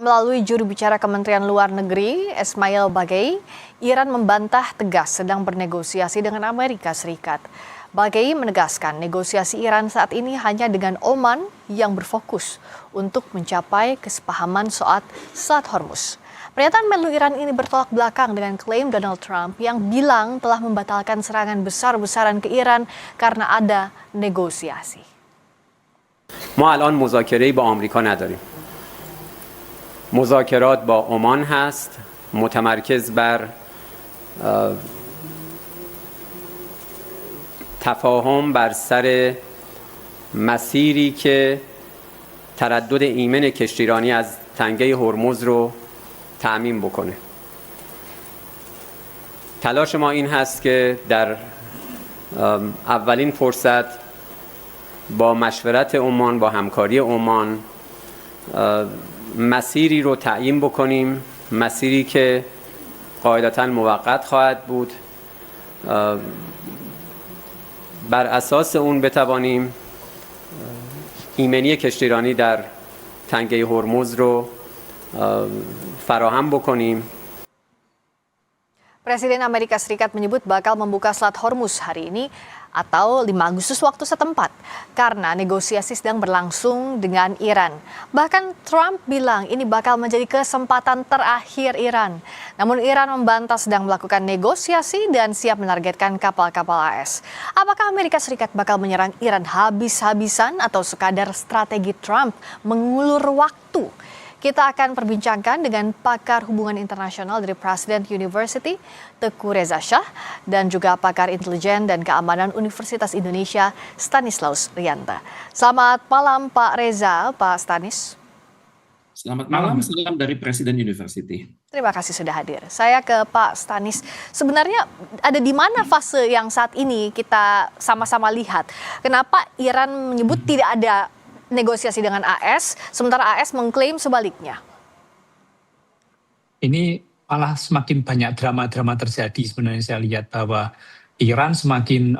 Melalui juru bicara Kementerian Luar Negeri, Ismail Baqi, Iran membantah tegas sedang bernegosiasi dengan Amerika Serikat. Baqi menegaskan negosiasi Iran saat ini hanya dengan Oman yang berfokus untuk mencapai kesepahaman soal Selat Hormuz. Pernyataan Menlu Iran ini bertolak belakang dengan klaim Donald Trump yang bilang telah membatalkan serangan besar-besaran ke Iran karena ada negosiasi. ما الان مذاکره‌ای با آمریکا نداریم. مذاکرات با عمان هست، متمرکز بر تفاهم بر سر مسیری که تردد ایمن کشتیرانی از تنگه هرمز رو تأمین بکنه. تلاش ما این هست که در اولین فرصت با مشورت عمان، با همکاری عمان مسیری رو تعیین بکنیم، مسیری که قاعدتاً موقت خواهد بود. بر اساس اون بتوانیم ایمنی کشتیرانی در تنگه هرمز رو فراهم بکنیم. Presiden Amerika Serikat menyebut bakal membuka Selat Hormuz hari ini atau 5 Agustus waktu setempat karena negosiasi sedang berlangsung dengan Iran. Bahkan Trump bilang ini bakal menjadi kesempatan terakhir Iran. Namun Iran membantah sedang melakukan negosiasi dan siap menargetkan kapal-kapal AS. Apakah Amerika Serikat bakal menyerang Iran habis-habisan atau sekadar strategi Trump mengulur waktu? Kita akan perbincangkan dengan pakar hubungan internasional dari President University, Teguh Reza Shah, dan juga pakar intelijen dan keamanan Universitas Indonesia, Stanislaus Rianta. Selamat malam Pak Reza, Pak Stanis. Selamat malam, salam dari Presiden University. Terima kasih sudah hadir. Saya ke Pak Stanis. Sebenarnya ada di mana fase yang saat ini kita sama-sama lihat? Kenapa Iran menyebut tidak ada negosiasi dengan AS, sementara AS mengklaim sebaliknya? Ini malah semakin banyak drama-drama terjadi sebenarnya. Saya lihat bahwa Iran semakin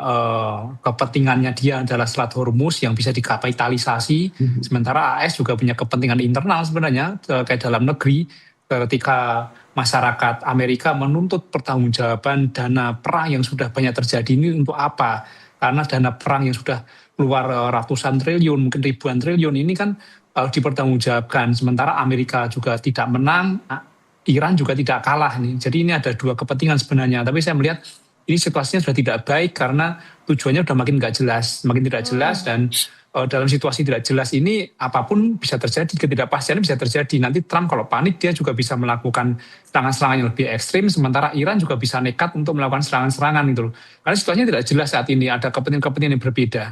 kepentingannya dia adalah Selat Hormuz yang bisa dikapitalisasi, sementara AS juga punya kepentingan internal sebenarnya terkait dalam negeri ketika masyarakat Amerika menuntut pertanggungjawaban dana perang yang sudah banyak terjadi ini untuk apa? Karena dana perang yang sudah keluar ratusan triliun, mungkin ribuan triliun ini kan dipertanggungjawabkan. Sementara Amerika juga tidak menang, Iran juga tidak kalah nih. Jadi ini ada dua kepentingan sebenarnya. Tapi saya melihat ini situasinya sudah tidak baik karena tujuannya sudah makin nggak jelas, makin tidak jelas dan dalam situasi tidak jelas ini apapun bisa terjadi, ketidakpastian bisa terjadi. Nanti Trump kalau panik dia juga bisa melakukan serangan-serangan yang lebih ekstrim, sementara Iran juga bisa nekat untuk melakukan serangan-serangan itu. Karena situasinya tidak jelas saat ini, ada kepentingan-kepentingan yang berbeda.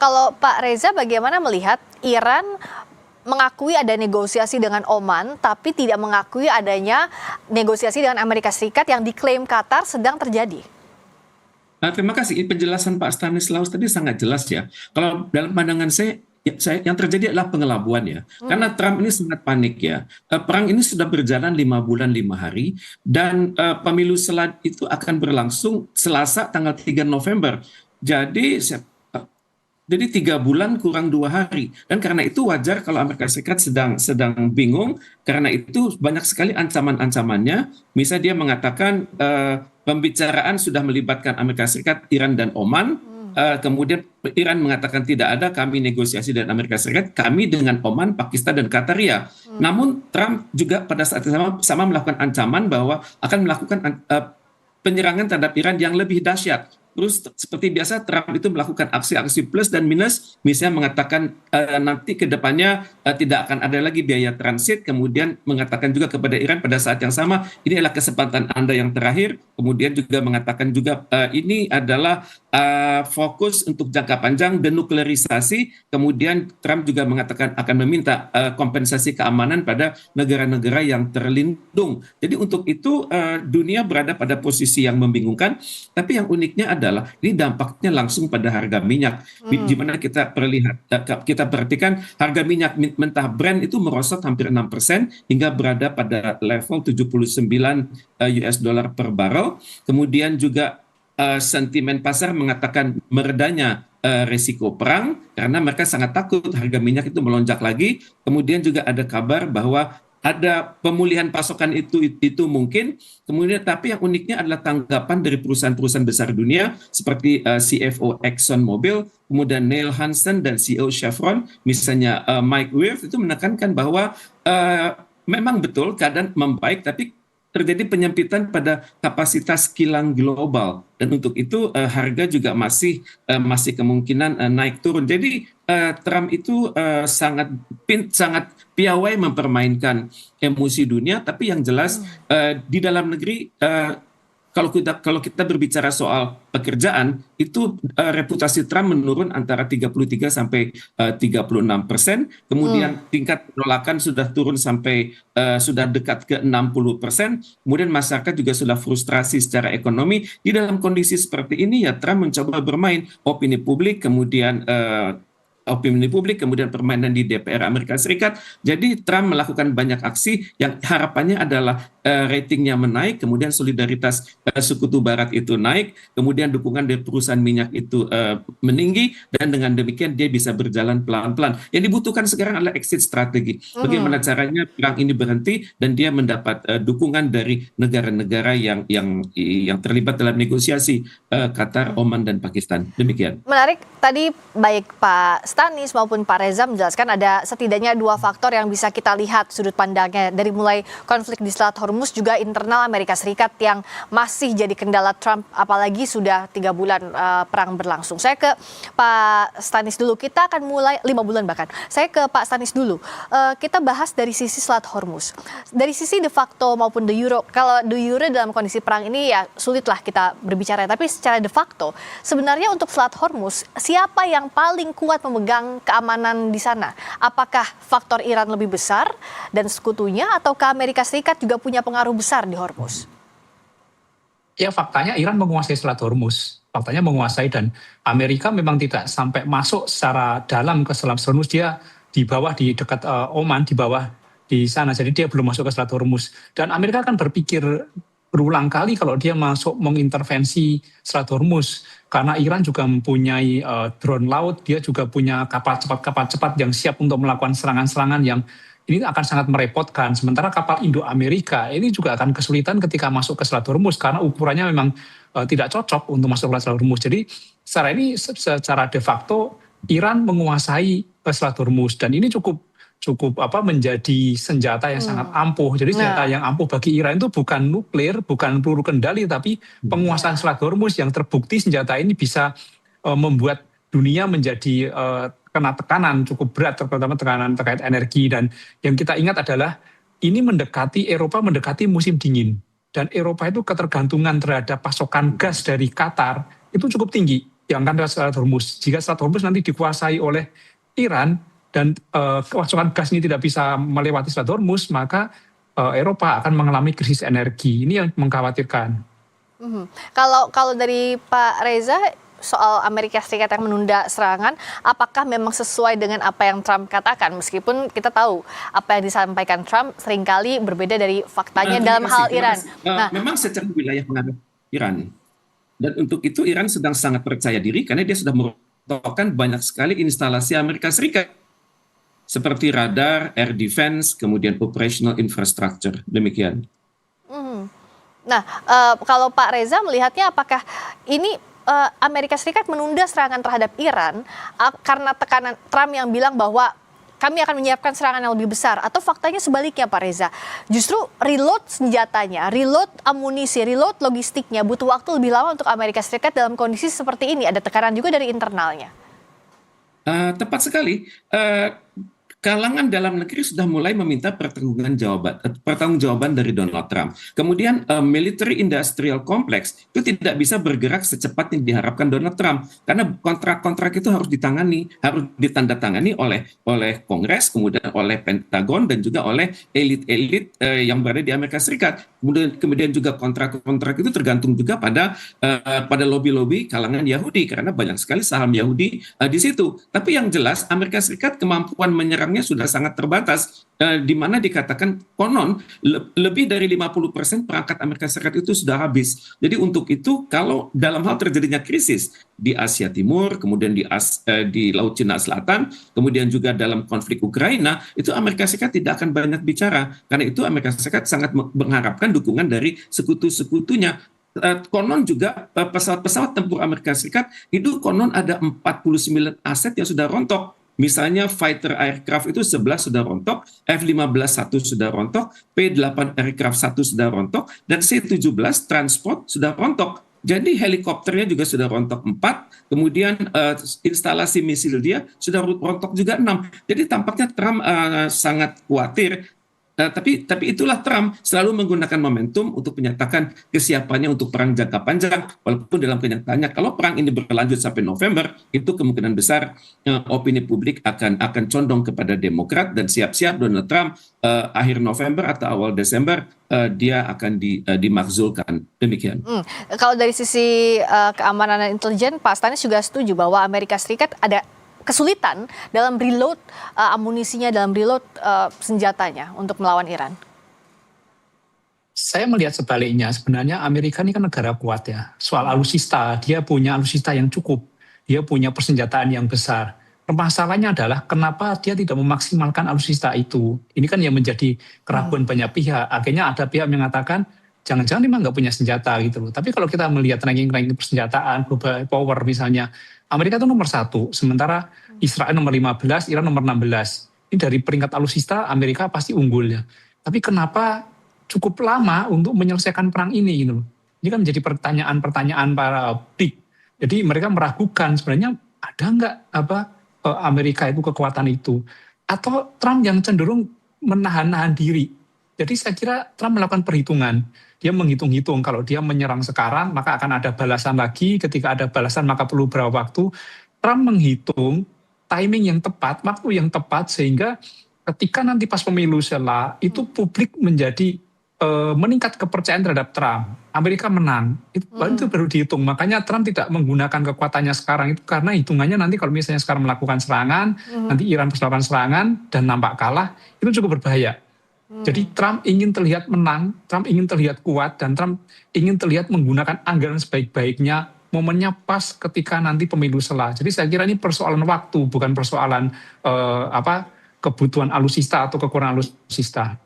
Kalau Pak Reza bagaimana melihat Iran mengakui ada negosiasi dengan Oman, tapi tidak mengakui adanya negosiasi dengan Amerika Serikat yang diklaim Qatar sedang terjadi? Terima kasih. Penjelasan Pak Stanislaus tadi sangat jelas ya. Kalau dalam pandangan saya yang terjadi adalah pengelabuan ya. Karena Trump ini sangat panik ya. Perang ini sudah berjalan 5 bulan 5 hari dan pemilu selat itu akan berlangsung Selasa tanggal 3 November. Jadi 3 bulan kurang 2 hari. Dan karena itu wajar kalau Amerika Serikat sedang bingung. Karena itu banyak sekali ancaman-ancamannya. Misalnya dia mengatakan pembicaraan sudah melibatkan Amerika Serikat, Iran, dan Oman. Kemudian Iran mengatakan tidak ada, kami negosiasi dengan Amerika Serikat, kami dengan Oman, Pakistan, dan Qatar ya. Namun Trump juga pada saat yang sama melakukan ancaman bahwa akan melakukan penyerangan terhadap Iran yang lebih dahsyat. Terus seperti biasa Trump itu melakukan aksi-aksi plus dan minus, misalnya mengatakan nanti ke depannya tidak akan ada lagi biaya transit, kemudian mengatakan juga kepada Iran pada saat yang sama, ini adalah kesempatan Anda yang terakhir, kemudian juga mengatakan juga ini adalah fokus untuk jangka panjang denuklearisasi, kemudian Trump juga mengatakan akan meminta kompensasi keamanan pada negara-negara yang terlindung. Jadi untuk itu dunia berada pada posisi yang membingungkan, tapi yang uniknya adalah ini dampaknya langsung pada harga minyak. Di mana kita perhatikan harga minyak mentah Brent itu merosot hampir 6% hingga berada pada level 79 US dollar per barrel. Kemudian juga sentimen pasar mengatakan meredanya resiko perang karena mereka sangat takut harga minyak itu melonjak lagi. Kemudian juga ada kabar bahwa ada pemulihan pasokan itu mungkin. Kemudian tapi yang uniknya adalah tanggapan dari perusahaan-perusahaan besar dunia seperti CFO Exxon Mobil, kemudian Neil Hansen dan CEO Chevron, misalnya Mike Wirth itu menekankan bahwa memang betul keadaan membaik, tapi terjadi penyempitan pada kapasitas kilang global, dan untuk itu harga juga masih kemungkinan naik turun. Jadi Trump itu sangat piawai mempermainkan emosi dunia, tapi yang jelas di dalam negeri kalau kita berbicara soal pekerjaan, itu reputasi Trump menurun antara 33 sampai 36%. Kemudian tingkat penolakan sudah turun sampai sudah dekat ke 60%. Kemudian masyarakat juga sudah frustrasi secara ekonomi. Di dalam kondisi seperti ini ya Trump mencoba bermain opini publik, kemudian permainan di DPR Amerika Serikat. Jadi Trump melakukan banyak aksi yang harapannya adalah ratingnya menaik, kemudian solidaritas sekutu barat itu naik, kemudian dukungan dari perusahaan minyak itu meninggi, dan dengan demikian dia bisa berjalan pelan-pelan. Yang dibutuhkan sekarang adalah exit strategi. Bagaimana caranya perang ini berhenti dan dia mendapat dukungan dari negara-negara yang terlibat dalam negosiasi Qatar, Oman, dan Pakistan. Demikian. Menarik, tadi baik Pak Stanis maupun Pak Reza menjelaskan ada setidaknya 2 faktor yang bisa kita lihat sudut pandangnya, dari mulai konflik di Selat Hormuz juga internal Amerika Serikat yang masih jadi kendala Trump, apalagi sudah 3 bulan perang berlangsung. Saya ke Pak Stanis dulu, kita akan mulai 5 bulan bahkan. Saya ke Pak Stanis dulu, kita bahas dari sisi Selat Hormuz. Dari sisi de facto maupun de jure, kalau de jure dalam kondisi perang ini ya sulitlah kita berbicara, tapi secara de facto sebenarnya untuk Selat Hormuz siapa yang paling kuat memegang keamanan di sana? Apakah faktor Iran lebih besar dan sekutunya, ataukah Amerika Serikat juga punya pengaruh besar di Hormuz? Ya, faktanya Iran menguasai Selat Hormuz. Faktanya menguasai, dan Amerika memang tidak sampai masuk secara dalam ke Selat Hormuz. Dia di bawah, di dekat Oman, di bawah di sana. Jadi dia belum masuk ke Selat Hormuz. Dan Amerika akan berpikir berulang kali kalau dia masuk mengintervensi Selat Hormuz, karena Iran juga mempunyai drone laut, dia juga punya kapal cepat yang siap untuk melakukan serangan-serangan yang ini akan sangat merepotkan. Sementara kapal Indo-Amerika ini juga akan kesulitan ketika masuk ke Selat Hormuz karena ukurannya memang tidak cocok untuk masuk ke Selat Hormuz. Jadi secara de facto Iran menguasai Selat Hormuz, dan ini cukup menjadi senjata yang sangat ampuh. Jadi senjata yang ampuh bagi Iran itu bukan nuklir, bukan peluru kendali, tapi penguasaan Selat Hormuz yang terbukti senjata ini bisa membuat dunia menjadi kena tekanan cukup berat, terutama tekanan terkait energi. Dan yang kita ingat adalah ini Eropa mendekati musim dingin, dan Eropa itu ketergantungan terhadap pasokan gas dari Qatar itu cukup tinggi yang akan lewat Selat Hormuz. Jika Selat Hormuz nanti dikuasai oleh Iran dan pasokan gas ini tidak bisa melewati Selat Hormuz, maka Eropa akan mengalami krisis energi. Ini yang mengkhawatirkan. Kalau dari Pak Reza, soal Amerika Serikat yang menunda serangan, apakah memang sesuai dengan apa yang Trump katakan? Meskipun kita tahu apa yang disampaikan Trump seringkali berbeda dari faktanya dalam hal Iran. Memang secara wilayah pengaruh Iran. Dan untuk itu Iran sedang sangat percaya diri karena dia sudah merontokkan banyak sekali instalasi Amerika Serikat, seperti radar, air defense, kemudian operational infrastructure. Demikian. Nah, kalau Pak Reza melihatnya, apakah ini Amerika Serikat menunda serangan terhadap Iran karena tekanan Trump yang bilang bahwa kami akan menyiapkan serangan yang lebih besar, atau faktanya sebaliknya Pak Reza, justru reload senjatanya, reload amunisi, reload logistiknya butuh waktu lebih lama untuk Amerika Serikat dalam kondisi seperti ini, ada tekanan juga dari internalnya? Tepat sekali. Kalangan dalam negeri sudah mulai meminta pertanggungjawaban dari Donald Trump. Kemudian military industrial complex itu tidak bisa bergerak secepat yang diharapkan Donald Trump, karena kontrak-kontrak itu harus ditandatangani oleh Kongres, kemudian oleh Pentagon, dan juga oleh elit-elit yang berada di Amerika Serikat. Kemudian juga kontrak-kontrak itu tergantung juga pada lobby-lobby kalangan Yahudi, karena banyak sekali saham Yahudi di situ. Tapi yang jelas Amerika Serikat kemampuan menyerang barangnya sudah sangat terbatas, di mana dikatakan konon lebih dari 50% perangkat Amerika Serikat itu sudah habis. Jadi untuk itu kalau dalam hal terjadinya krisis di Asia Timur, kemudian di Laut Cina Selatan, kemudian juga dalam konflik Ukraina, itu Amerika Serikat tidak akan banyak bicara. Karena itu Amerika Serikat sangat mengharapkan dukungan dari sekutu-sekutunya. Konon juga pesawat-pesawat tempur Amerika Serikat itu konon ada 49 aset yang sudah rontok. Misalnya fighter aircraft itu 11 sudah rontok, F-15 1 sudah rontok, P-8 aircraft 1 sudah rontok, dan C-17 transport sudah rontok. Jadi helikopternya juga sudah rontok 4, kemudian instalasi misil dia sudah rontok juga 6. Jadi tampaknya Trump sangat khawatir. Tapi itulah Trump selalu menggunakan momentum untuk menyatakan kesiapannya untuk perang jangka panjang, walaupun dalam kenyataannya kalau perang ini berlanjut sampai November, itu kemungkinan besar opini publik akan condong kepada Demokrat, dan siap-siap Donald Trump akhir November atau awal Desember dia akan dimakzulkan. Demikian. Kalau dari sisi keamanan dan intelijen, Pak Stanis juga setuju bahwa Amerika Serikat ada kesulitan dalam reload amunisinya, dalam reload senjatanya untuk melawan Iran? Saya melihat sebaliknya, sebenarnya Amerika ini kan negara kuat ya. Soal alutsista, dia punya alutsista yang cukup, dia punya persenjataan yang besar. Permasalahannya adalah kenapa dia tidak memaksimalkan alutsista itu. Ini kan yang menjadi keraguan banyak pihak. Akhirnya ada pihak mengatakan, jangan-jangan memang nggak punya senjata gitu loh. Tapi kalau kita melihat ranking-ranking persenjataan, global power misalnya, Amerika itu nomor 1, sementara Israel nomor 15, Iran nomor 16. Ini dari peringkat alutsista, Amerika pasti unggul ya. Tapi kenapa cukup lama untuk menyelesaikan perang ini gitu loh. Ini kan menjadi pertanyaan-pertanyaan para publik. Jadi mereka meragukan sebenarnya ada nggak Amerika itu kekuatan itu. Atau Trump yang cenderung menahan-nahan diri. Jadi saya kira Trump melakukan perhitungan. Dia menghitung-hitung kalau dia menyerang sekarang maka akan ada balasan lagi, ketika ada balasan maka perlu berapa waktu. Trump menghitung timing yang tepat, waktu yang tepat, sehingga ketika nanti pas pemilu selesai itu publik menjadi meningkat kepercayaan terhadap Trump. Amerika menang, itu baru dihitung. Makanya Trump tidak menggunakan kekuatannya sekarang itu karena hitungannya nanti kalau misalnya sekarang melakukan serangan, nanti Iran melakukan serangan dan nampak kalah, itu cukup berbahaya. Jadi Trump ingin terlihat menang, Trump ingin terlihat kuat, dan Trump ingin terlihat menggunakan anggaran sebaik-baiknya, momennya pas ketika nanti pemilu selesai. Jadi saya kira ini persoalan waktu, bukan persoalan kebutuhan alutsista atau kekurangan alutsista.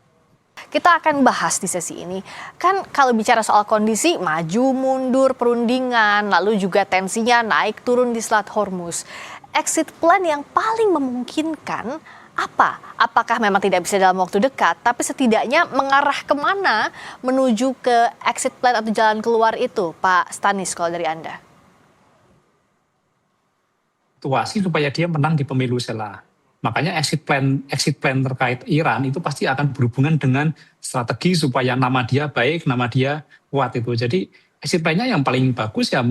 Kita akan bahas di sesi ini. Kan kalau bicara soal kondisi maju mundur perundingan, lalu juga tensinya naik turun di Selat Hormuz. Exit plan yang paling memungkinkan apa? Apakah memang tidak bisa dalam waktu dekat, tapi setidaknya mengarah kemana menuju ke exit plan atau jalan keluar itu, Pak Stanis, kalau dari Anda? Situasi supaya dia menang di pemilu selesai. Makanya exit plan terkait Iran itu pasti akan berhubungan dengan strategi supaya nama dia baik, nama dia kuat itu. Jadi exit plan-nya yang paling bagus ya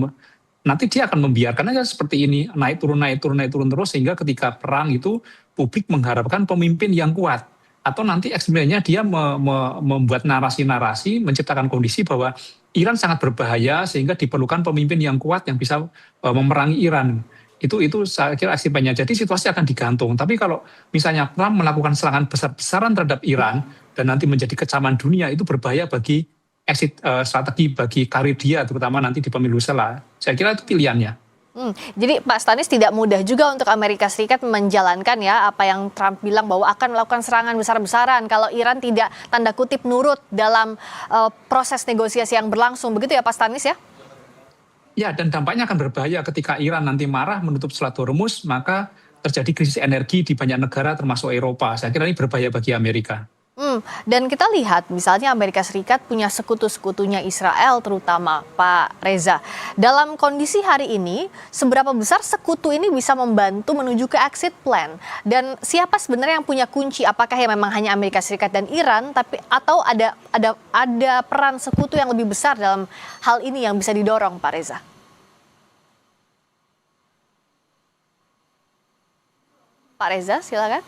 nanti dia akan membiarkan aja seperti ini, naik turun terus, sehingga ketika perang itu publik mengharapkan pemimpin yang kuat. Atau nanti sebenarnya dia membuat narasi-narasi, menciptakan kondisi bahwa Iran sangat berbahaya sehingga diperlukan pemimpin yang kuat yang bisa memerangi Iran. Itu saya kira aksinya. Jadi situasi akan digantung. Tapi kalau misalnya Trump melakukan serangan besar-besaran terhadap Iran dan nanti menjadi kecaman dunia, itu berbahaya bagi strategi bagi karir dia, terutama nanti di pemilu selesai. Saya kira itu pilihannya. Jadi Pak Stanis, tidak mudah juga untuk Amerika Serikat menjalankan ya apa yang Trump bilang bahwa akan melakukan serangan besar-besaran kalau Iran tidak tanda kutip nurut dalam proses negosiasi yang berlangsung. Begitu ya Pak Stanis ya? Ya, dan dampaknya akan berbahaya ketika Iran nanti marah menutup Selat Hormuz, maka terjadi krisis energi di banyak negara termasuk Eropa. Saya kira ini berbahaya bagi Amerika. Dan kita lihat misalnya Amerika Serikat punya sekutu-sekutunya Israel terutama, Pak Reza. Dalam kondisi hari ini, seberapa besar sekutu ini bisa membantu menuju ke exit plan? Dan siapa sebenarnya yang punya kunci? Apakah ya memang hanya Amerika Serikat dan Iran, atau ada peran sekutu yang lebih besar dalam hal ini yang bisa didorong, Pak Reza? Pak Reza, silakan.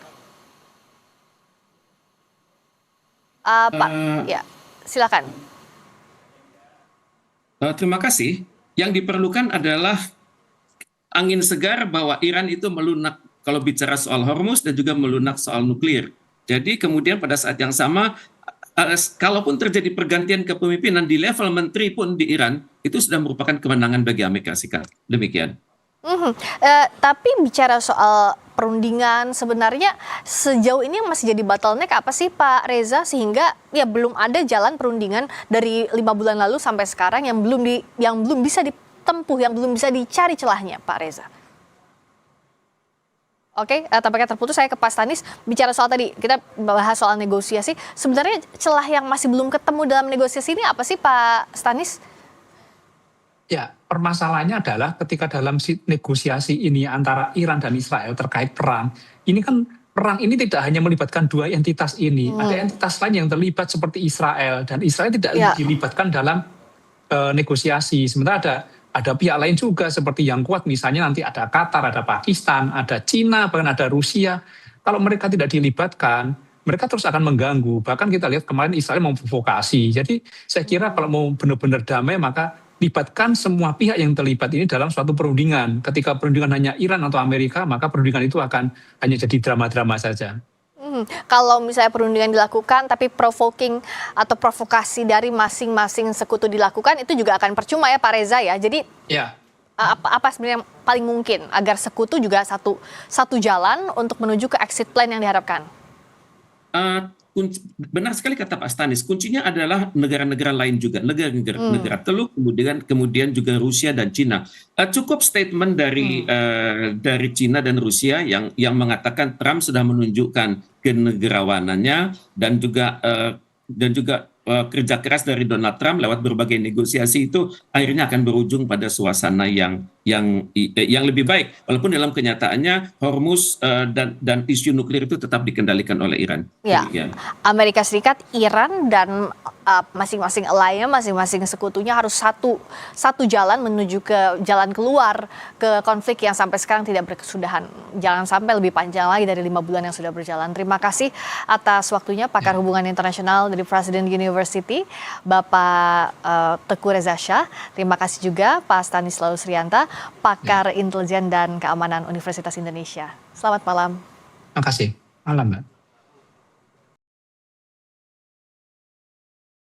Pak, ya, silakan. Terima kasih. Yang diperlukan adalah angin segar bahwa Iran itu melunak kalau bicara soal Hormuz dan juga melunak soal nuklir. Jadi kemudian pada saat yang sama, kalaupun terjadi pergantian kepemimpinan di level menteri pun di Iran, itu sudah merupakan kemenangan bagi Amerika Serikat. Demikian. Tapi bicara soal perundingan, sebenarnya sejauh ini yang masih jadi bottleneck apa sih Pak Reza, sehingga ya belum ada jalan perundingan dari 5 bulan lalu sampai sekarang yang belum bisa ditempuh, yang belum bisa dicari celahnya, Pak Reza. Oke, tampaknya terputus. Saya ke Pak Stanis. Bicara soal tadi, kita bahas soal negosiasi. Sebenarnya celah yang masih belum ketemu dalam negosiasi ini apa sih Pak Stanis? Ya, permasalahannya adalah ketika dalam negosiasi ini antara Iran dan Israel terkait perang, ini kan perang ini tidak hanya melibatkan dua entitas ini, ada entitas lain yang terlibat seperti Israel, dan Israel tidak dilibatkan dalam negosiasi. Sementara ada pihak lain juga seperti yang kuat, misalnya nanti ada Qatar, ada Pakistan, ada Cina, bahkan ada Rusia. Kalau mereka tidak dilibatkan, mereka terus akan mengganggu. Bahkan kita lihat kemarin Israel memprovokasi. Jadi saya kira kalau mau benar-benar damai, maka libatkan semua pihak yang terlibat ini dalam suatu perundingan. Ketika perundingan hanya Iran atau Amerika, maka perundingan itu akan hanya jadi drama-drama saja. Kalau misalnya perundingan dilakukan, tapi provoking atau provokasi dari masing-masing sekutu dilakukan, itu juga akan percuma ya Pak Reza ya. Jadi apa sebenarnya yang paling mungkin agar sekutu juga satu jalan untuk menuju ke exit plan yang diharapkan? Benar sekali kata Pak Stanis, kuncinya adalah negara-negara lain juga, negara Teluk, kemudian juga Rusia dan Cina. Cukup statement dari Cina dan Rusia yang mengatakan Trump sudah menunjukkan kenegarawanannya dan juga kerja keras dari Donald Trump lewat berbagai negosiasi itu akhirnya akan berujung pada suasana yang lebih baik, walaupun dalam kenyataannya Hormuz dan isu nuklir itu tetap dikendalikan oleh Iran. Ya, Amerika Serikat, Iran dan masing-masing alliance, masing-masing sekutunya harus satu jalan menuju ke jalan keluar ke konflik yang sampai sekarang tidak berkesudahan. Jangan sampai lebih panjang lagi dari 5 bulan yang sudah berjalan. Terima kasih atas waktunya pakar hubungan internasional dari President University, Bapak Teguh Reza Shah. Terima kasih juga Pak Stanislaus Rianta, pakar intelijen dan keamanan Universitas Indonesia. Selamat malam. Terima kasih. Malam, Mbak.